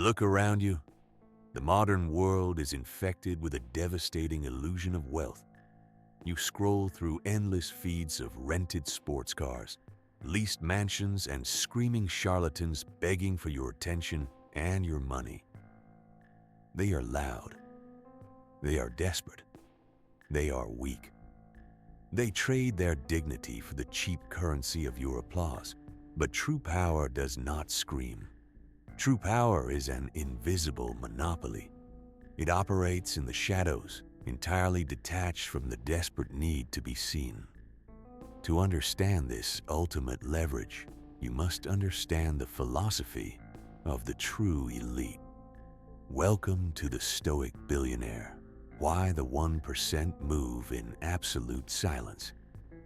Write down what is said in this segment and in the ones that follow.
Look around you. The modern world is infected with a devastating illusion of wealth. You scroll through endless feeds of rented sports cars, leased mansions, and screaming charlatans begging for your attention and your money. They are loud. They are desperate. They are weak. They trade their dignity for the cheap currency of your applause. But true power does not scream. True power is an invisible monopoly. It operates in the shadows, entirely detached from the desperate need to be seen. To understand this ultimate leverage, you must understand the philosophy of the true elite. Welcome to the Stoic Billionaire. Why the 1% move in absolute silence.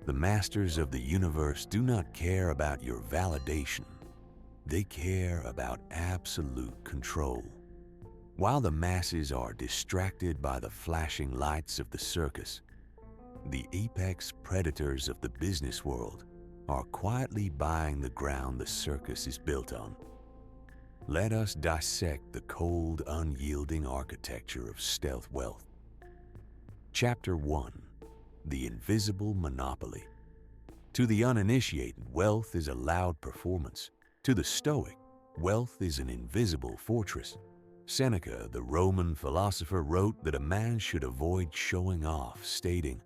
The masters of the universe do not care about your validation. They care about absolute control. While the masses are distracted by the flashing lights of the circus, the apex predators of the business world are quietly buying the ground the circus is built on. Let us dissect the cold, unyielding architecture of stealth wealth. Chapter 1. The Invisible Monopoly. To the uninitiated, wealth is a loud performance. To the Stoic, wealth is an invisible fortress. Seneca, the Roman philosopher, wrote that a man should avoid showing off, stating,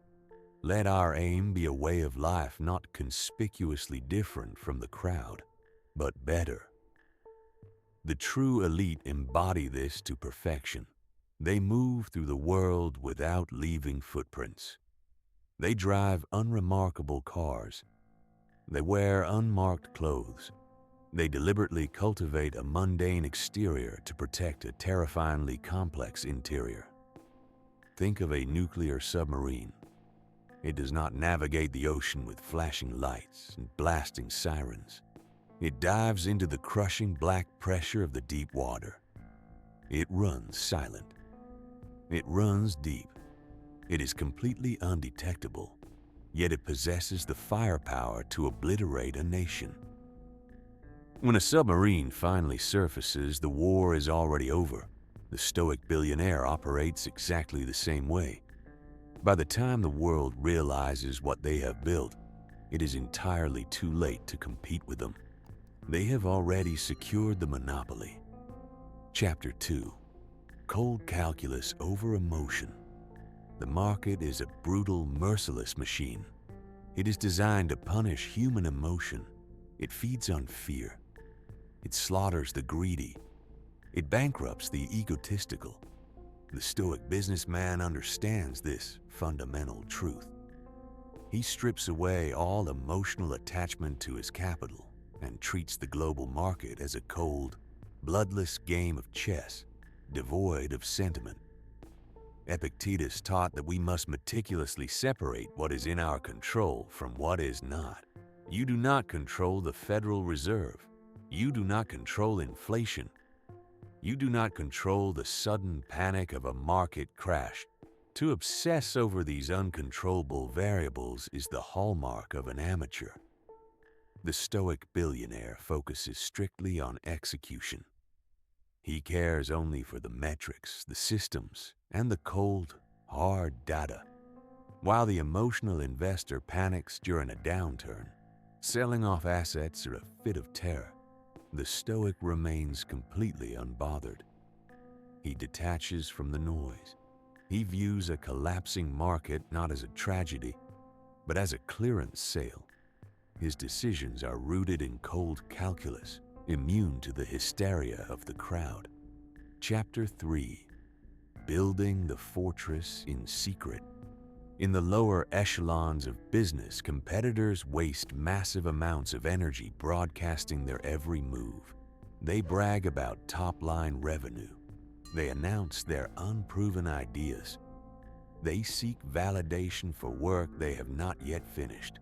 "Let our aim be a way of life not conspicuously different from the crowd, but better." The true elite embody this to perfection. They move through the world without leaving footprints. They drive unremarkable cars. They wear unmarked clothes. They deliberately cultivate a mundane exterior to protect a terrifyingly complex interior. Think of a nuclear submarine. It does not navigate the ocean with flashing lights and blasting sirens. It dives into the crushing black pressure of the deep water. It runs silent. It runs deep. It is completely undetectable, yet it possesses the firepower to obliterate a nation. When a submarine finally surfaces, the war is already over. The Stoic Billionaire operates exactly the same way. By the time the world realizes what they have built, it is entirely too late to compete with them. They have already secured the monopoly. Chapter 2. Cold calculus over emotion. The market is a brutal, merciless machine. It is designed to punish human emotion. It feeds on fear. It slaughters the greedy. It bankrupts the egotistical. The Stoic businessman understands this fundamental truth. He strips away all emotional attachment to his capital and treats the global market as a cold, bloodless game of chess, devoid of sentiment. Epictetus taught that we must meticulously separate what is in our control from what is not. You do not control the Federal Reserve. You do not control inflation. You do not control the sudden panic of a market crash. To obsess over these uncontrollable variables is the hallmark of an amateur. The Stoic Billionaire focuses strictly on execution. He cares only for the metrics, the systems, and the cold, hard data. While the emotional investor panics during a downturn, selling off assets or a fit of terror, the Stoic remains completely unbothered. He detaches from the noise. He views a collapsing market not as a tragedy, but as a clearance sale. His decisions are rooted in cold calculus, immune to the hysteria of the crowd. Chapter 3. Building the fortress in secret. In the lower echelons of business, competitors waste massive amounts of energy broadcasting their every move. They brag about top-line revenue. They announce their unproven ideas. They seek validation for work they have not yet finished.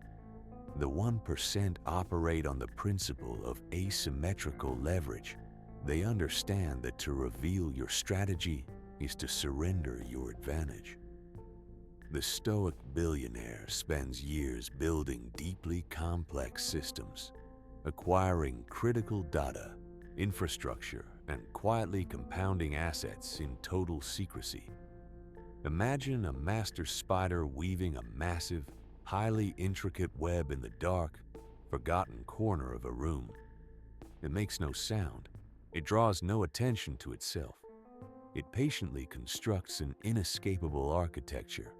The 1% operate on the principle of asymmetrical leverage. They understand that to reveal your strategy is to surrender your advantage. The Stoic Billionaire spends years building deeply complex systems, acquiring critical data, infrastructure, and quietly compounding assets in total secrecy. Imagine a master spider weaving a massive, highly intricate web in the dark, forgotten corner of a room. It makes no sound. It draws no attention to itself. It patiently constructs an inescapable architecture.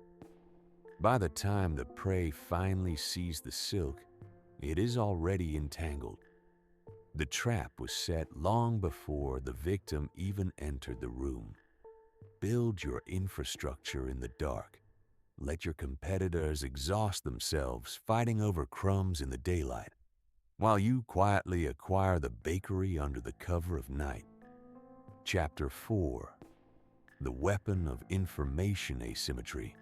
By the time the prey finally sees the silk, it is already entangled. The trap was set long before the victim even entered the room. Build your infrastructure in the dark. Let your competitors exhaust themselves fighting over crumbs in the daylight, while you quietly acquire the bakery under the cover of night. Chapter 4. The Weapon of Information Asymmetry.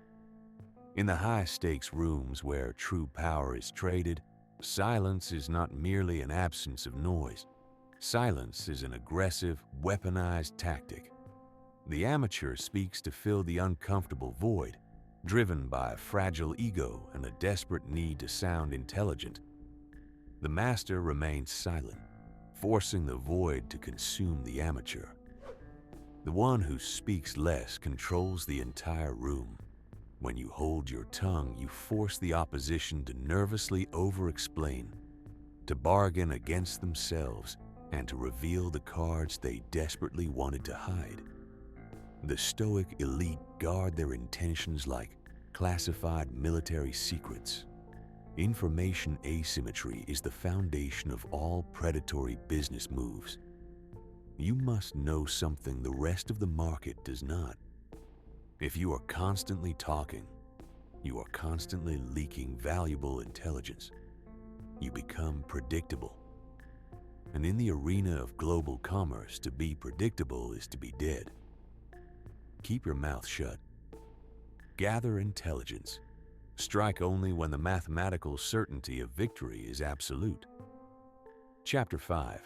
In the high-stakes rooms where true power is traded, silence is not merely an absence of noise. Silence is an aggressive, weaponized tactic. The amateur speaks to fill the uncomfortable void, driven by a fragile ego and a desperate need to sound intelligent. The master remains silent, forcing the void to consume the amateur. The one who speaks less controls the entire room. When you hold your tongue, you force the opposition to nervously over-explain, to bargain against themselves, and to reveal the cards they desperately wanted to hide. The Stoic elite guard their intentions like classified military secrets. Information asymmetry is the foundation of all predatory business moves. You must know something the rest of the market does not. If you are constantly talking, you are constantly leaking valuable intelligence. You become predictable. And in the arena of global commerce, to be predictable is to be dead. Keep your mouth shut. Gather intelligence. Strike only when the mathematical certainty of victory is absolute. Chapter 5.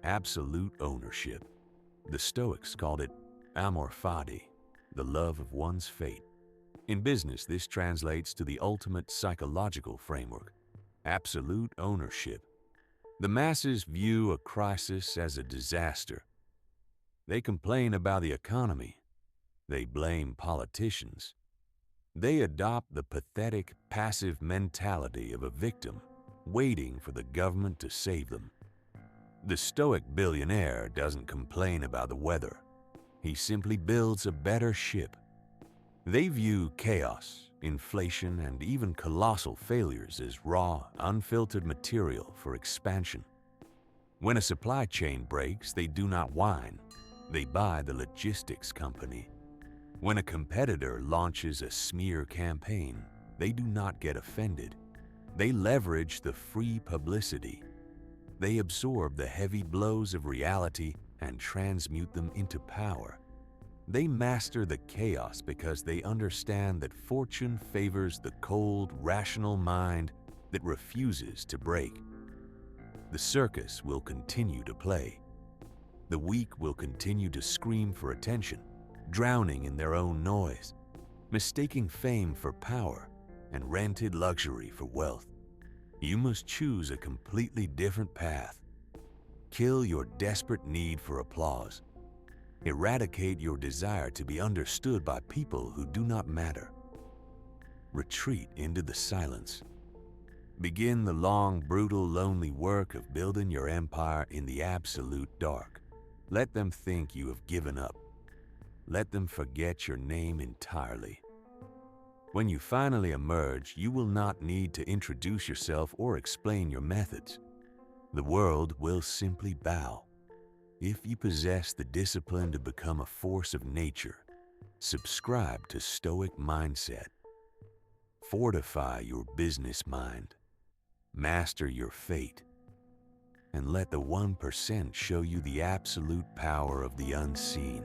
Absolute ownership. The Stoics called it amor fati, the love of one's fate. In business, this translates to the ultimate psychological framework, absolute ownership. The masses view a crisis as a disaster. They complain about the economy. They blame politicians. They adopt the pathetic, passive mentality of a victim, waiting for the government to save them. The Stoic billionaire doesn't complain about the weather. He simply builds a better ship. They view chaos, inflation, and even colossal failures as raw, unfiltered material for expansion. When a supply chain breaks, they do not whine. They buy the logistics company. When a competitor launches a smear campaign, they do not get offended. They leverage the free publicity. They absorb the heavy blows of reality and transmute them into power. They master the chaos because they understand that fortune favors the cold, rational mind that refuses to break. The circus will continue to play. The weak will continue to scream for attention, drowning in their own noise, mistaking fame for power and rented luxury for wealth. You must choose a completely different path. Kill your desperate need for applause. Eradicate your desire to be understood by people who do not matter. Retreat into the silence. Begin the long, brutal, lonely work of building your empire in the absolute dark. Let them think you have given up. Let them forget your name entirely. When you finally emerge, you will not need to introduce yourself or explain your methods. The world will simply bow. If you possess the discipline to become a force of nature, subscribe to Stoic mindset. Fortify your business mind. Master your fate. And let the 1% show you the absolute power of the unseen.